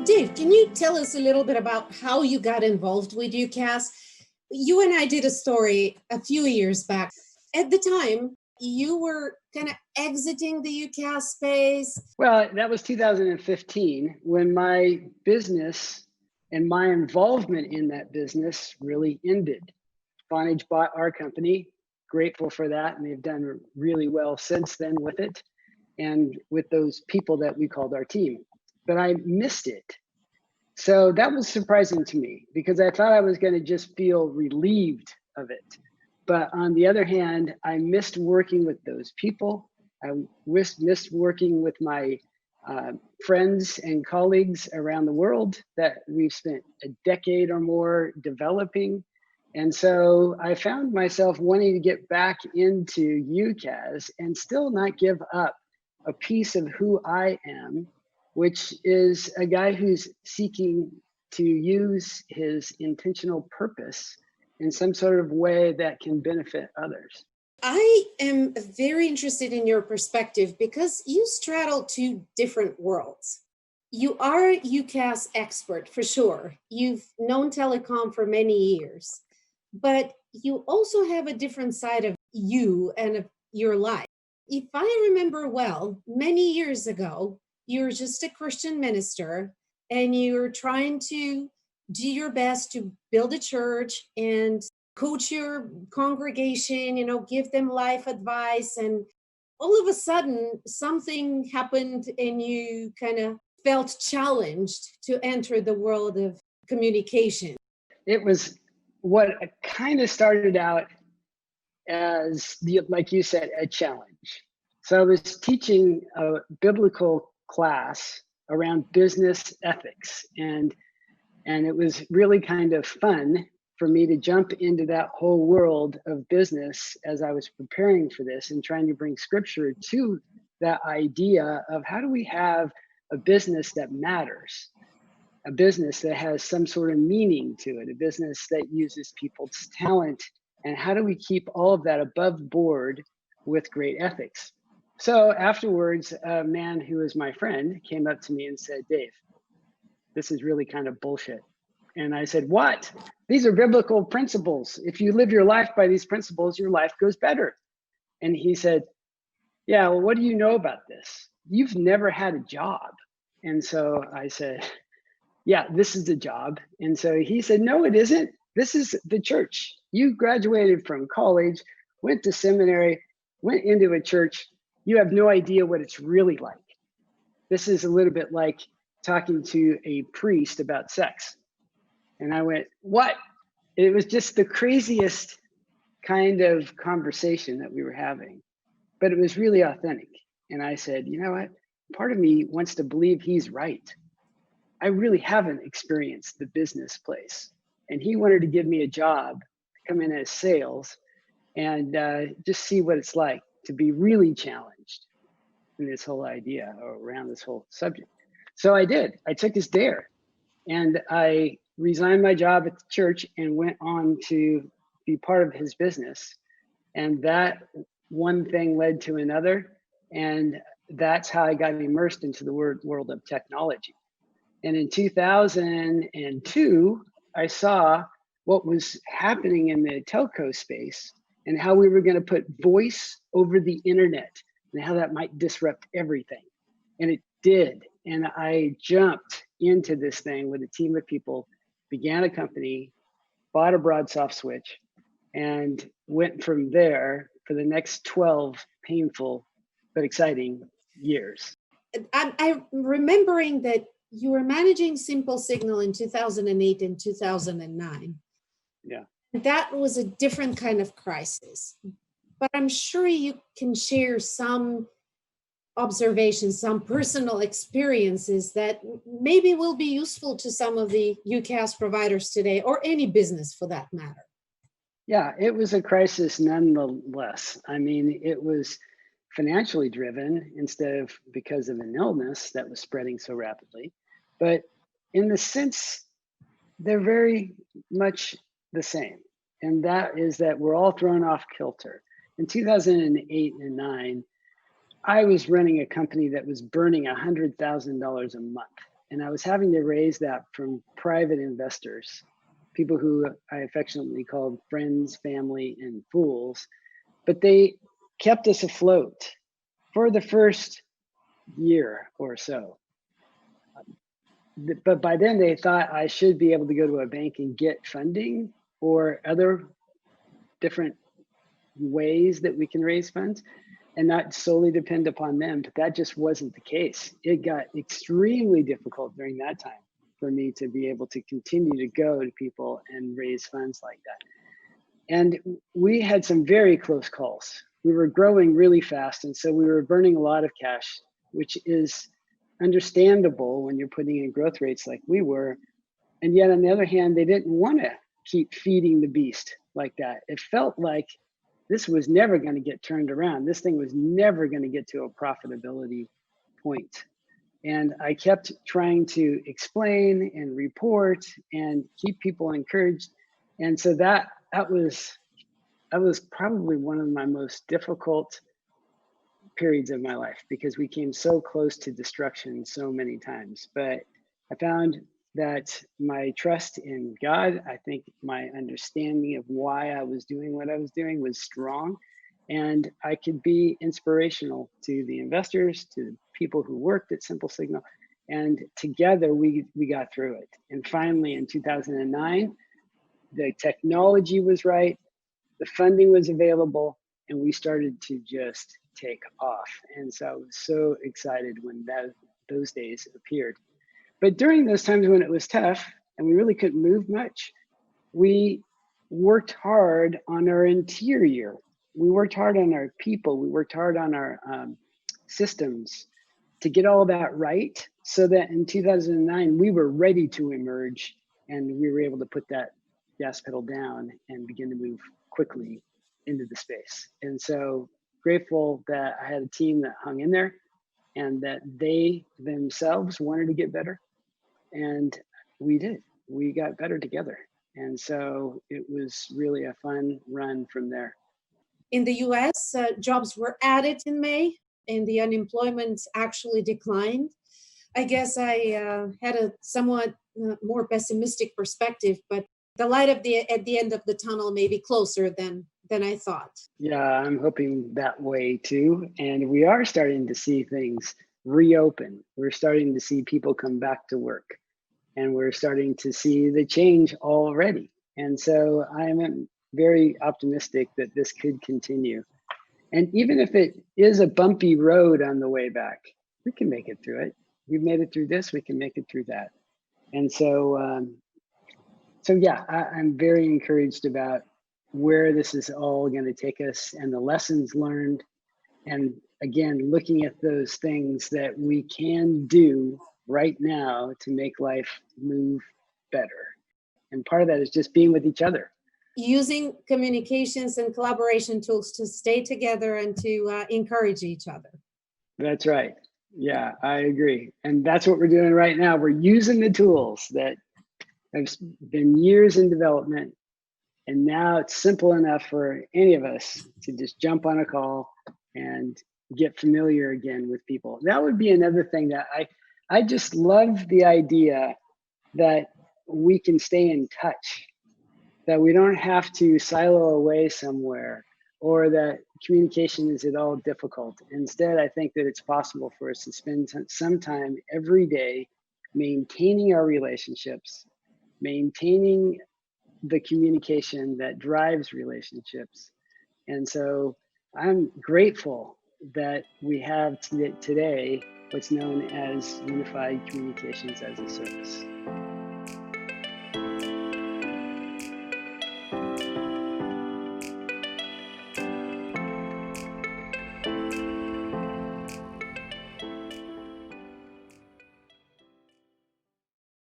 Dave, can you tell us a little bit about how you got involved with UcaaS? You and I did a story a few years back. At the time, you were kind of exiting the UcaaS space. Well, that was 2015 when my business and my involvement in that business really ended. Vonage bought our company, grateful for that, and they've done really well since then with it and with those people that we called our team. But I missed it. So that was surprising to me because I thought I was going to just feel relieved of it. But on the other hand, I missed working with those people. I missed working with my friends and colleagues around the world that we've spent a decade or more developing. And so I found myself wanting to get back into UcaaS and still not give up a piece of who I am, which is a guy who's seeking to use his intentional purpose in some sort of way that can benefit others. I am very interested in your perspective because you straddle two different worlds. You are a UcaaS expert for sure. You've known telecom for many years, but you also have a different side of you and of your life. If I remember well, many years ago, you were just a Christian minister and you were trying to do your best to build a church and coach your congregation, give them life advice. And all of a sudden, something happened and you kind of felt challenged to enter the world of communication. It was what kind of started out as, like you said, a challenge. So I was teaching a biblical class around business ethics, and it was really kind of fun for me to jump into that whole world of business as I was preparing for this and trying to bring scripture to that idea of how do we have a business that matters, a business that has some sort of meaning to it, a business that uses people's talent, and how do we keep all of that above board with great ethics. So afterwards, a man who was my friend came up to me and said, Dave, this is really kind of bullshit. And I said, what? These are biblical principles. If you live your life by these principles, your life goes better. And he said, yeah, well, what do you know about this? You've never had a job. And so I said, yeah, this is the job. And so he said, no, it isn't. This is the church. You graduated from college, went to seminary, went into a church. You have no idea what it's really like. This is a little bit like talking to a priest about sex. And I went, what? It was just the craziest kind of conversation that we were having, but it was really authentic. And I said, you know what? Part of me wants to believe he's right. I really haven't experienced the business place. And he wanted to give me a job, come in as sales, and just see what it's like to be really challenged in this whole idea or around this whole subject. So I did. I took his dare and I resigned my job at the church and went on to be part of his business. And that one thing led to another. And that's how I got immersed into the world of technology. And in 2002, I saw what was happening in the telco space and how we were going to put voice over the internet and how that might disrupt everything. And it did. And I jumped into this thing with a team of people, began a company, bought a BroadSoft switch, and went from there for the next 12 painful but exciting years. I'm remembering that you were managing Simple Signal in 2008 and 2009. Yeah. That was a different kind of crisis. But I'm sure you can share some observations, some personal experiences that maybe will be useful to some of the UcaaS providers today, or any business for that matter. Yeah, it was a crisis nonetheless. I mean, it was financially driven instead of because of an illness that was spreading so rapidly. But in the sense, they're very much the same. And that is that we're all thrown off kilter. In 2008 and 9, I was running a company that was burning $100,000 a month. And I was having to raise that from private investors, people who I affectionately called friends, family, and fools. But they kept us afloat for the first year or so. But by then they thought I should be able to go to a bank and get funding or other different ways that we can raise funds and not solely depend upon them. But that just wasn't the case. It got extremely difficult during that time for me to be able to continue to go to people and raise funds like that. And we had some very close calls. We were growing really fast. And so we were burning a lot of cash, which is understandable when you're putting in growth rates like we were. And yet on the other hand, they didn't want to keep feeding the beast like that. It felt like this was never going to get turned around. This thing was never going to get to a profitability point. And I kept trying to explain and report and keep people encouraged. And so that was probably one of my most difficult periods of my life, because we came so close to destruction so many times. But I found that my trust in God, I think my understanding of why I was doing what I was doing was strong, and I could be inspirational to the investors, to the people who worked at Simple Signal, and together we got through it. And finally in 2009, the technology was right, the funding was available, and we started to just take off. And so I was so excited when those days appeared. But during those times when it was tough and we really couldn't move much, we worked hard on our interior. We worked hard on our people. We worked hard on our systems to get all that right, so that in 2009, we were ready to emerge and we were able to put that gas pedal down and begin to move quickly into the space. And so grateful that I had a team that hung in there and that they themselves wanted to get better. And we did. We got better together. And so it was really a fun run from there. In the US, jobs were added in May and the unemployment actually declined. I guess I had a somewhat more pessimistic perspective, but the light at the end of the tunnel may be closer than I thought. Yeah, I'm hoping that way too. And we are starting to see things reopen. We're starting to see people come back to work, and we're starting to see the change already. And so I'm very optimistic that this could continue. And even if it is a bumpy road on the way back, we can make it through it. We've made it through this, we can make it through that. And so, yeah, I'm very encouraged about where this is all going to take us and the lessons learned. And again, looking at those things that we can do right now to make life move better. And part of that is just being with each other. Using communications and collaboration tools to stay together and to encourage each other. That's right. Yeah, I agree. And that's what we're doing right now. We're using the tools that have been years in development. And now it's simple enough for any of us to just jump on a call and get familiar again with people. That would be another thing that I just love the idea that we can stay in touch, that we don't have to silo away somewhere, or that communication is at all difficult. Instead, I think that it's possible for us to spend some time every day maintaining our relationships, maintaining the communication that drives relationships. And so I'm grateful that we have today what's known as Unified Communications as a Service.